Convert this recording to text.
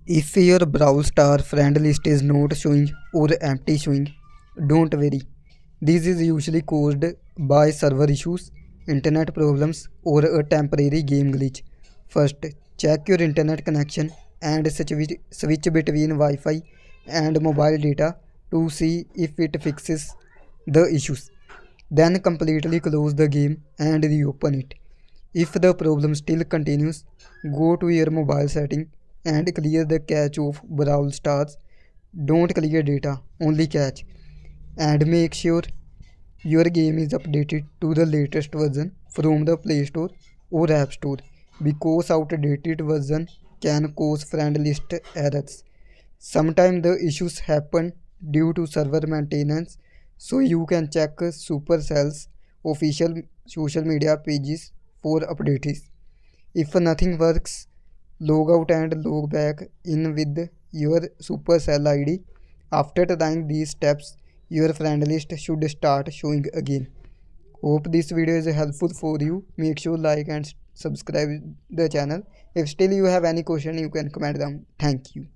If your Brawl Star friend list is not showing or empty showing, don't worry. This is usually caused by server issues, internet problems, or a temporary game glitch. First, check your internet connection and switch between Wi Fi and mobile data to see if it fixes the issues. Then completely close the game and reopen it. If the problem still continues, go to your mobile setting and clear the cache of Brawl Stars. Don't clear data, only cache. And make sure your game is updated to the latest version from the Play Store or App Store because outdated version can cause friend list errors. Sometimes the issues happen due to server maintenance, so you can check Supercell's official social media pages for updates. If nothing works, log out and log back in with your Supercell ID. After trying these steps, your friend list should start showing again. Hope this video is helpful for you. Make sure like and subscribe the channel. If still you have any question, you can comment them. Thank you.